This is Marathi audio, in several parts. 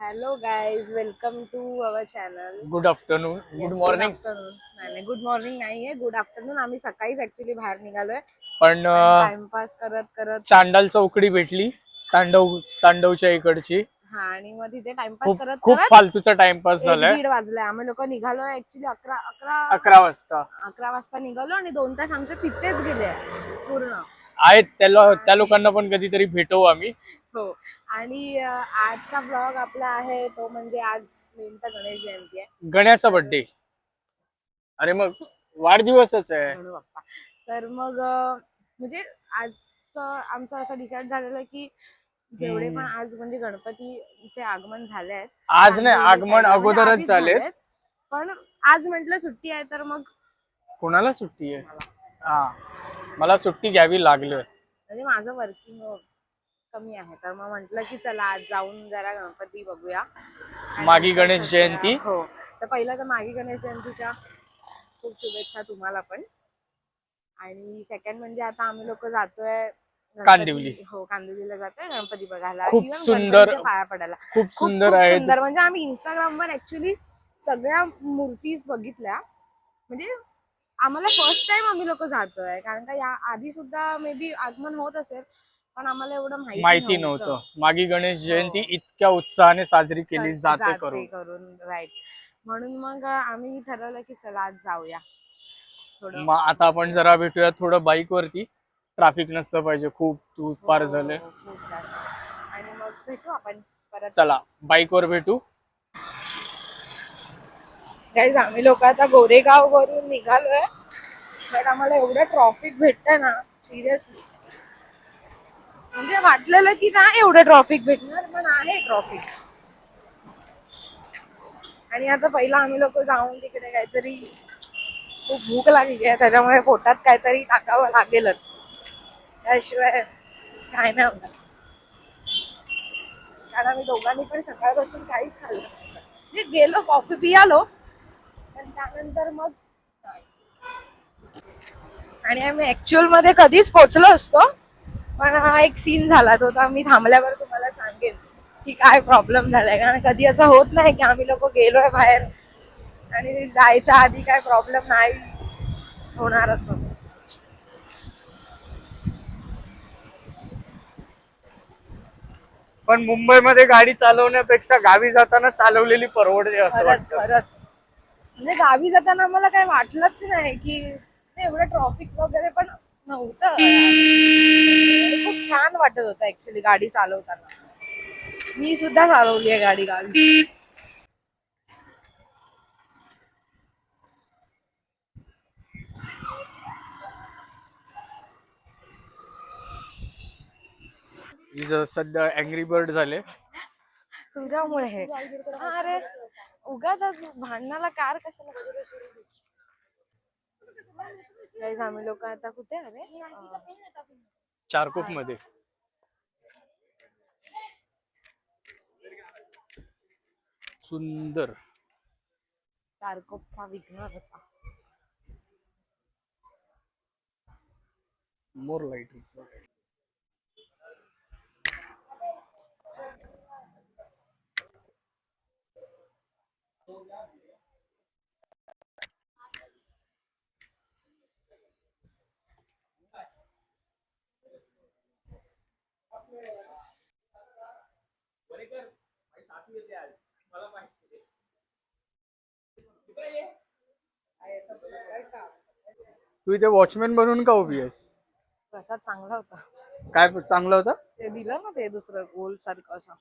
Hello guys, welcome to our channel. Good afternoon, good good morning. Afternoon. नाही, गुड मॉर्निंग नाहीये, गुड आफ्टरनून. आम्ही सकाळीच ऍक्च्युली बाहेर निघालोय पण आणि टाइमपास करत करत. चांडाल चौकडी भेटली तांडवच्या इकडची. हा, आणि मग तिथे टाइमपास खूप करत खूप करत फालतूचा टाइमपास एक झालाय. दीड वाजलाय. आम्ही लोक निघालोय ऍक्च्युली 11 वाजता 11 वाजता निघालो आणि 2 तास आमचे तिथेच गेले पूर्ण. आहेत त्या लोकांना पण कधीतरी भेटवू आम्ही. हो. आणि आजचा ब्लॉग आपला आहे तो म्हणजे आज मेन तर गणेश जयंती आहे. गण्याचा बर्थडे. अरे मग वाढदिवसच आहे. म्हणू बाप्पा. तर मग म्हणजे आजचं आमचं असं डिसाईड झालेलं की जेवढे पण आज म्हणजे गणपतीचे आगमन झाले आहेत, आज नाही, कांदिवली आगमन साईडला म्हणजे अगोदरच आधीच झालेत. झालेत, पण आज म्हटलं सुट्टी आहे तर मग कोणाला सुट्टी आहे? मला हा, मला सुट्टी घ्यावी लागली. म्हणजे माझं वर्किंग कमी आहे, तर मग म्हटलं की चला आज जाऊन जरा गणपती बघूया. आणि मागी नंतर गणेश सगळ्या- जयंती. हो. तर पहिलं तर मागी गणेश जयंतीच्या खूप शुभेच्छा तुम्हाला पण. आणि सेकंड म्हणजे आता आम्ही लोक जातोय कांदिवली. हो, कांदिवलीला जातोय गणपती बघायला, खूप इव्हन सुंदर, गणपतीच्या पाया पडायला. खूप खूप सुंदर खूप आहेत. सुंदर. म्हणजे आम्ही इंस्टाग्रामवर ऍक्च्युली सगळ्या मूर्तीज बघितल्या. म्हणजे आम्हाला फर्स्ट टाइम आम्ही लोक जातोय, कारण का या आधी सुद्धा मे बी आगमन होत असेल, पण आम्हाला एवढं माहिती माहिती नव्हतं. नव्हतं. मागी गणेश जयंती हो. इतक्या उत्साहाने साजरी केली जाते जाते करून. करून राईट. म्हणून मग आम्ही ठरवलं की चला आज जाऊया थोडं मग आता आपण बघूया. जरा भेटूया थोडं बाईक वरती. ट्रॅफिक नसलं पाहिजे, खूप तू हो पार झाले. खूप जास्त. आणि मग भेटू आपण परत. चला बाईक वर भेटू. गाईज, आम्ही लोक आता गोरेगाव वरून निघालोय, पण आम्हाला एवढं ट्रॉफिक भेटतंय ना, सिरियसली. म्हणजे वाटलेलं की नाही एवढं ट्रॉफिक भेटणार, पण आहे ट्रॉफिक. आणि आता पहिला आम्ही लोक जाऊन तिकडे काहीतरी, खूप भूक लागली आहे त्याच्यामुळे पोटात काहीतरी टाकावं लागेलच, त्याशिवाय काय नाही होणार. कारण आम्ही दोघांनी पण सकाळपासून काहीच खाल्लं नाही. म्हणजे गेलो, कॉफी पियालो, पण त्यानंतर मग नाही. आणि आम्ही ऍक्च्युअल मध्ये कधीच पोहोचलो असतो, पण हा एक सीन झाला, तो तर मी थांबल्यावर तुम्हाला सांगेन की काय प्रॉब्लेम झालाय. कारण कधी असं होत नाही की आम्ही लोक गेलोय बाहेर आणि जायच्या आधी काय प्रॉब्लेम नाही होणार असं. पण मुंबईमध्ये गाडी चालवण्यापेक्षा गावी जाताना चालवलेली परवडते असं खरंच वाटतं. खरंच. म्हणजे गावी जाताना आम्हाला काही वाटलंच नाही की एवढं ट्रॉफिक वगैरे पण नव्हतं. आणि खूप छान वाटत होतं ऍक्च्युली गाडी चालवताना. मी सुद्धा चालवली आहे गाडी गावी. सध्या अँग्री बर्ड झाले. तुझ्यामुळे हे. अरे उगाच भांडणाला कार कशाला. गाईज, आम्ही लोक आता कुठे आहे? चारकोप मध्ये. सुंदर. चारकोपचा विघ्नर होता. मोर लाईट. तू इथे वॉचमॅन बनून का उभी आहेस? प्रसाद चांगला होता. काय चांगलं होतं? ते दिलं ना ते दुसरं गोल सारखं असं.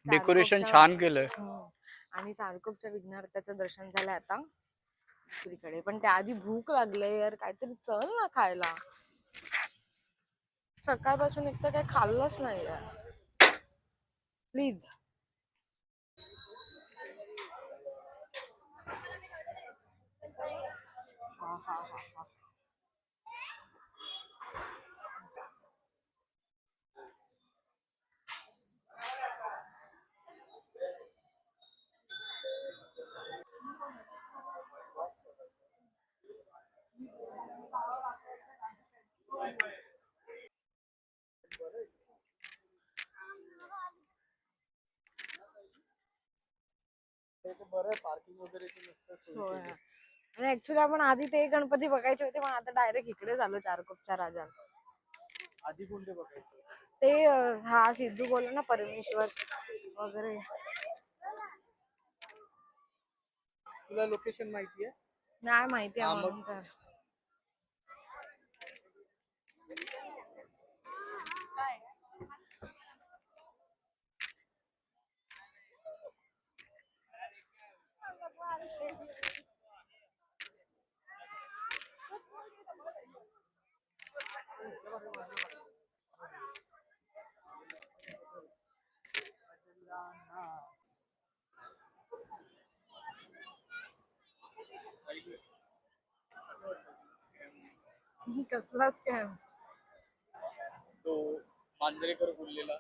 डेकोरेशन छान केलंय. आणि चारकोपच्या विघ्नहर्त्याचं दर्शन झालंय आता दुसरीकडे. पण त्याआधी भूक लागले यार, काहीतरी चल ना खायला. सकाळपासून एक तर काही खाल्लंच नाही यार, प्लीज. हा हा हा हा. बरं पार्किंग वगैरेची मस्त सोय सोय केली. आहे. आणि ऍक्च्युली आपण आधी ते गणपती बघायचे होते पण आता डायरेक्ट इकडे झालो चारकोपच्या राजा. आधी कोणते बघायचे? ते हा सिद्धू बोलला ना परमेश्वर वगैरे. तुला लोकेशन माहिती आहे? नाही माहिती हा, आहे मग. म्हणून तर. कसला स्कॅम. तो मांजरेकर बोललेला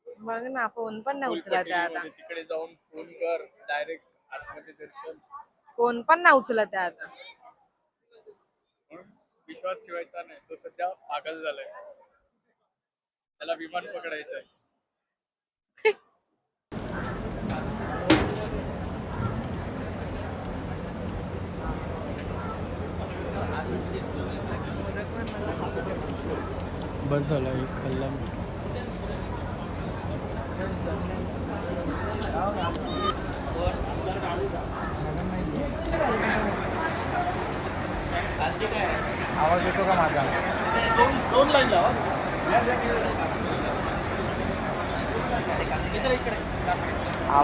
बघ ना फोन पण नाही उचलत आहे आता. फुलपट्टीमध्ये तिकडे जाऊन फोन कर डायरेक्ट आतमध्ये दर्शन. फोन पण नाही उचलत आहे आता. म्हणून विश्वास ठेवायचा नाही. तो सध्या पागल झालाय. त्याला विमान पकडायचंय. बस झाला एक खाल्ला. आवाज येतो का माझा? दोन लाईन लावा.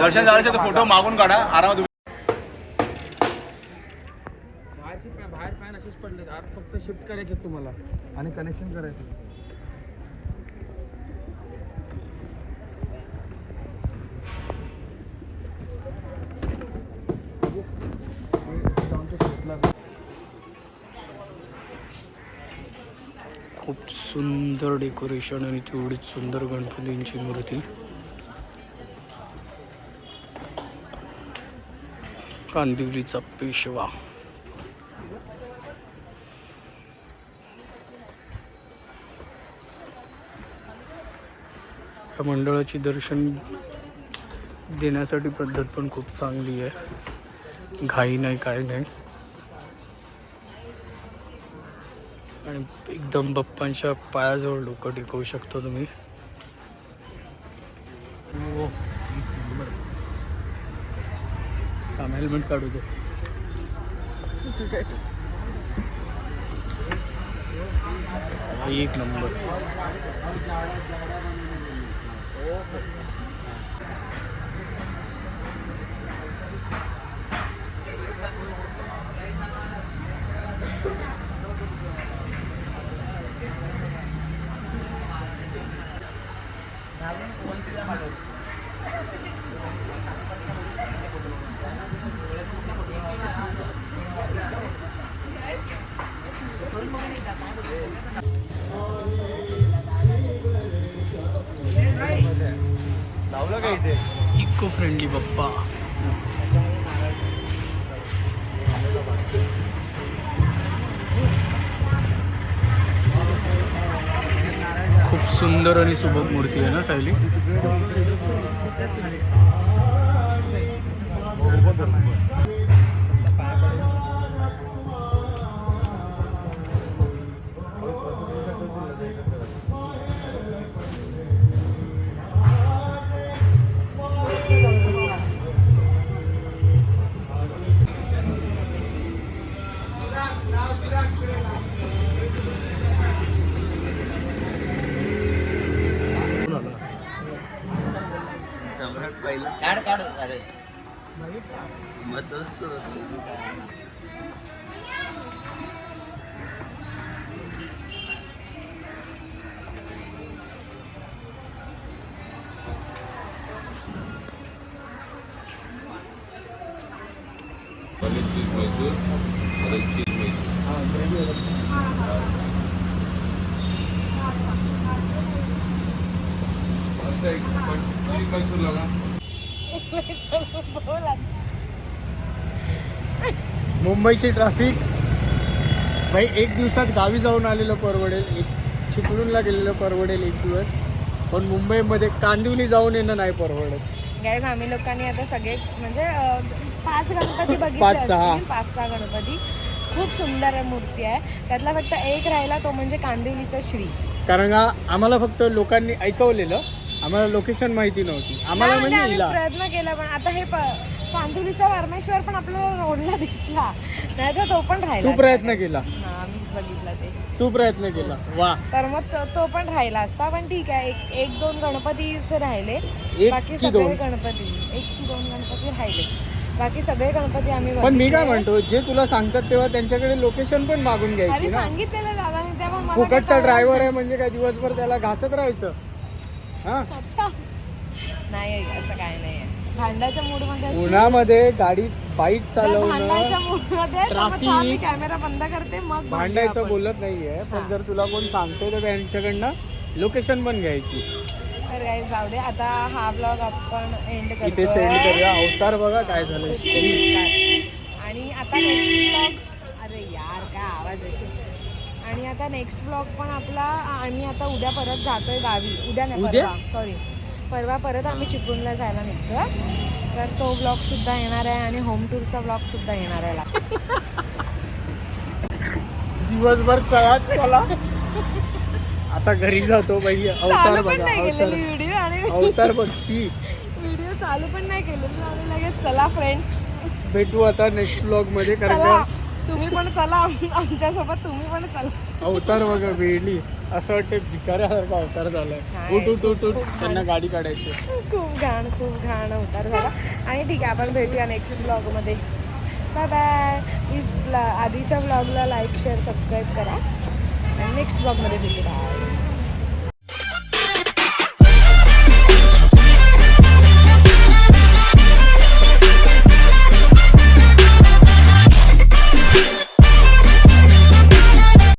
दर्शन झाल्याचे फोटो मागून काढा आरामात. बाहेर फॅन असेच पडले. आत फक्त शिफ्ट करायचे तुम्हाला आणि कनेक्शन करायचं. खूप सुंदर डेकोरेशन आणि तेवढीच सुंदर गणपतींची मूर्ती. कांदिवलीचा पेशवा. या मंडळाची दर्शन देण्यासाठी पद्धत पण खूप चांगली आहे. घाई नाही, काय नाही. आणि एकदम बाप्पांच्या पायाजवळ डोकं टेकवू शकतो तुम्ही. हेल्मेट काढू दे. एक नंबर. लावलं का इथे? इको फ्रेंडली बाप्पा. खूप सुंदर आणि सुबक मूर्ती आहे ना सायली. मुंबईची ट्रॅफिक भाई. एक दिवसात गावी जाऊन आलेलं परवडेल, एक चिपळूणला गेलेलं परवडेल एक दिवस, पण मुंबईमध्ये कांदिवली जाऊन येणं नाही परवडत. गाईज आम्ही लोकांनी आता सगळे म्हणजे 5 गणपती बघितले 5-6. असतील, 5-6 गणपती. खूप सुंदर मूर्ती आहे. त्यातला फक्त एक राहिला तो म्हणजे कांदिवलीचा श्री. कारण का आम्हाला फक्त लोकांनी ऐकवलेलं, आम्हाला लोकेशन माहिती नव्हती. आम्हाला म्हणजे म्हणजे आम्ही हिला प्रयत्न केला पण आता हे कांदिवलीचा परमेश्वर पण आपल्याला रोडला दिसला नाही तर तो पण राहिला. तू प्रयत्न केला, हा आम्हीच बघितला ते. तू प्रयत्न केला. वा. तर मग तो पण राहिला असता. पण ठीक आहे, एक दोन गणपती राहिले. बाकी की सगळे दोन? गणपती 1 की 2 गणपती राहिले. बाकी सगळे गणपती आम्ही पण मी काय बघितले. म्हणतो, जे तुला सांगतात तेव्हा त्यांच्याकडे लोकेशन पण मागून घ्यायची अरे ना. सांगितलेलं दादाने तेव्हा मला फुकटचा काय ड्रायव्हर आहे म्हणजे काय दिवसभर त्याला घासत राहायचं? हा, अच्छा. नाही असं काय नाही. भांडाच्या मूड मध्ये अशी- उन्हामध्ये गाडी बाईक जर भांडायच्या चालवणं, मूड मध्ये Traffic. कॅमेरा बंद करते मग भांडूया भांडायचं आपण. बोलत नाहीये. पण हा. जर तुला कोण सांगते तर त्यांच्याकडनं लोकेशन पण घ्यायची. तर काय जाऊ दे आता. हा ब्लॉग आपण एंड इथे करतो सेंड करूया. अवतार बघा काय झालं. आणि आता नेक्स्ट ब्लॉग. अरे यार काय आवाज अशी. आणि आता नेक्स्ट ब्लॉग पण आपला. आम्ही आता उद्या परत जातोय गावी. उद्या नाही, उद्या? परवा सॉरी परवा परत आम्ही चिपळूणला जायला निघतोय. तर तो ब्लॉग सुद्धा येणार आहे आणि होम टूरचा ब्लॉग सुद्धा येणार आहे. दिवसभर चला आता घरी जातो बाई. अवतार चालू पण बघा. नाही अवतार केलेली व्हिडिओ आणि अवतार बघशी. व्हिडिओ चालू पण नाही केलेली आणि लगेच चला फ्रेंड्स भेटू आता नेक्स्ट ब्लॉग मध्ये. कारण चला का तुम्ही पण चला आमच्यासोबत. तुम्ही पण चला. अवतार बघा वेळी असं वाटतं भिकाऱ्यासारखा अवतार झालाय. नाही, उठ उठ उठ उठ. खूप त्यांना गाडी काढायची. खूप घाण उतार झाला. आणि ठीक आहे आपण भेटूया नेक्स्ट ब्लॉगमध्ये. Bye bye. प्लीज आधीच्या ब्लॉगला लाईक शेअर सबस्क्राईब करा आणि नेक्स्ट ब्लॉगमध्ये भेटू. बाय.